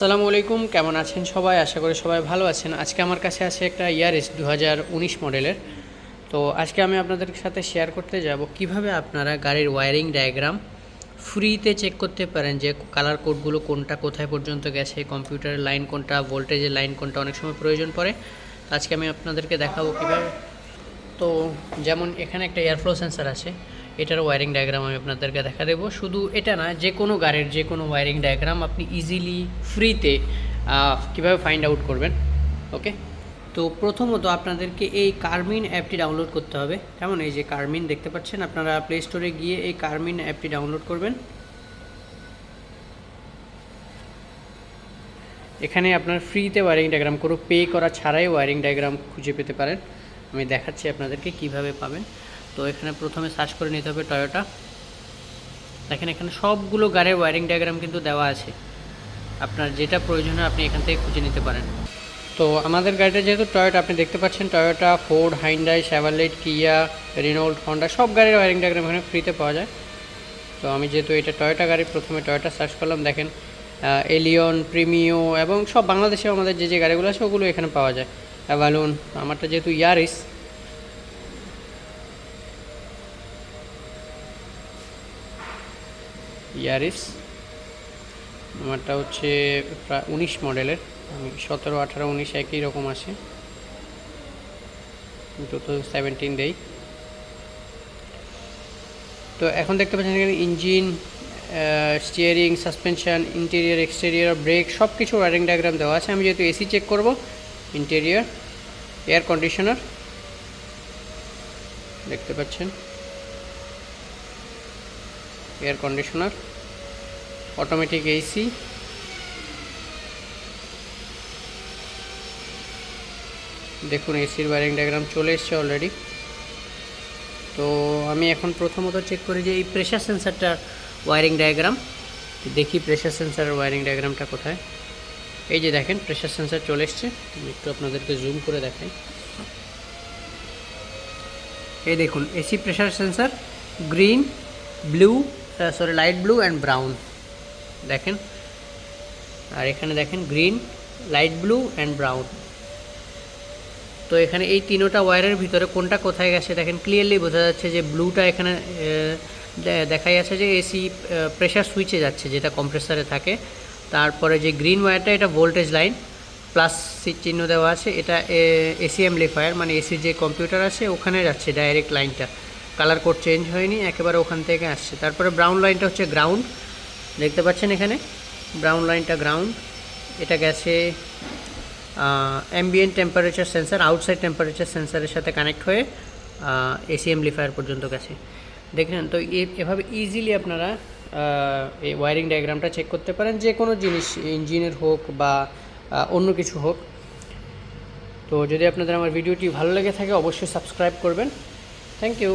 আসসালামু আলাইকুম, কেমন আছেন সবাই? আশা করি সবাই ভালো আছেন। আজকে আমার কাছে আছে একটা ইয়ারিস 2019 মডেলের। তো আজকে আমি আপনাদের সাথে শেয়ার করতে যাব কিভাবে আপনারা গাড়ির ওয়্যারিং ডায়াগ্রাম ফ্রিতে চেক করতে পারেন, যে কালার কোডগুলো কোনটা কোথায় পর্যন্ত গেছে, কম্পিউটারের লাইন কোনটা, ভোল্টেজের লাইন কোনটা অনেক সময় প্রয়োজন পড়ে। আজকে আমি আপনাদেরকে দেখাবো কীভাবে। তো যেমন এখানে একটা এয়ারফ্লো সেন্সার আছে, এটার ওয়্যারিং ডায়াগ্রাম আমি আপনাদেরকে দেখা দেবো। শুধু এটা না, যে কোনো গাড়ির যে কোনো ওয়্যারিং ডায়াগ্রাম আপনি ইজিলি ফ্রিতে কীভাবে ফাইন্ড আউট করবেন। ওকে, তো প্রথমত আপনাদেরকে এই কারমিন অ্যাপটি ডাউনলোড করতে হবে। কেমন, এই যে কারমিন দেখতে পাচ্ছেন, আপনারা প্লে স্টোরে গিয়ে এই কারমিন অ্যাপটি ডাউনলোড করবেন। এখানে আপনার ফ্রিতে ওয়্যারিং ডায়াগ্রাম কোনো পে করা ছাড়াই ওয়্যারিং ডায়াগ্রাম খুঁজে পেতে পারেন। আমি দেখাচ্ছি আপনাদেরকে কিভাবে পাবেন। তো এখানে প্রথমে সার্চ করে নিতে হবে টয়োটা। দেখেন এখানে সবগুলো গাড়ির ওয়্যারিং ডায়াগ্রাম কিন্তু দেওয়া আছে, আপনার যেটা প্রয়োজন হয় আপনি এখান থেকে খুঁজে নিতে পারেন। তো আমাদের গাড়িটা যেহেতু টয়োটা, আপনি দেখতে পাচ্ছেন টয়োটা, ফোর্ড, হাইন্ডাই, শেভরলেট, কিয়া, রেনল্ড, হন্ডা সব গাড়ির ওয়্যারিং ডায়াগ্রাম এখানে ফ্রিতে পাওয়া যায়। তো আমি যেহেতু এটা টয়োটা গাড়ি, প্রথমে টয়োটা সার্চ করলাম। দেখেন এলিয়ন, প্রিমিও এবং সব বাংলাদেশে আমাদের যে গাড়িগুলো আছে ওগুলো এখানে পাওয়া যায়। অ্যাভালুন, আমারটা যেহেতু ইয়ারিস, আমারটা হচ্ছে প্রায় 19 মডেলের। আমি 17, 18, 19 একই রকম আছে, 2017 দেই। তো এখন দেখতে পাচ্ছেন এখানে engine, steering, suspension, interior, exterior, brake সব কিছু ওয়্যারিং ডায়াগ্রাম দেওয়া আছে। আমি যেহেতু এসি চেক করব, ইন্টেরিয়র, এয়ার কন্ডিশনার দেখতে পাচ্ছেন, এয়ার কন্ডিশনার, অটোমেটিক এসি, দেখুন এসির ওয়্যারিং ডায়াগ্রাম চলে এসছে অলরেডি। তো আমি এখন প্রথমত চেক করি যে এই প্রেশার সেন্সারটার ওয়্যারিং ডায়াগ্রাম। দেখি প্রেশার সেন্সারের ওয়্যারিং ডায়াগ্রামটা কোথায়। এই যে দেখেন প্রেশার সেন্সার চলে এসছে, আমি একটু আপনাদেরকে জুম করে দেখাই। এই দেখুন AC pressure sensor, green, blue, light blue and brown দেখেন। আর এখানে দেখেন green, light blue and brown. তো এখানে এই তিনোটা ওয়্যারের ভিতরে কোনটা কোথায় গেছে দেখেন, ক্লিয়ারলি বোঝা যাচ্ছে যে ব্লুটা এখানে দেখাই আছে যে এসি প্রেশার সুইচে যাচ্ছে, যেটা কম্প্রেসারে থাকে। তারপরে যে গ্রিন ওয়্যারটা, এটা ভোল্টেজ লাইন, প্লাস চিহ্ন দেওয়া আছে, এটা এসি অ্যাম্পলিফায়ার, মানে এসির যে কম্পিউটার আছে ওখানে যাচ্ছে ডাইরেক্ট লাইনটা, কালার কোড চেঞ্জ হয়নি, একেবারে ওখান থেকে আসছে। তারপরে ব্রাউন লাইনটা হচ্ছে গ্রাউন্ড, দেখতে পাচ্ছেন এখানে ব্রাউন লাইনটা গ্রাউন্ড, এটা গেছে ambient temperature sensor, outside temperature সেন্সারের সাথে কানেক্ট হয়ে এসি অ্যাম্পলিফায়ার পর্যন্ত গেছে। দেখেন, তো এভাবে ইজিলি আপনারা এই ওয়্যারিং ডায়াগ্রামটা চেক করতে পারেন, যে কোনো জিনিস, ইঞ্জিনের হোক বা অন্য কিছু হোক। তো যদি আপনাদের আমার ভিডিওটি ভালো লেগে থাকে অবশ্যই সাবস্ক্রাইব করবেন। Thank you.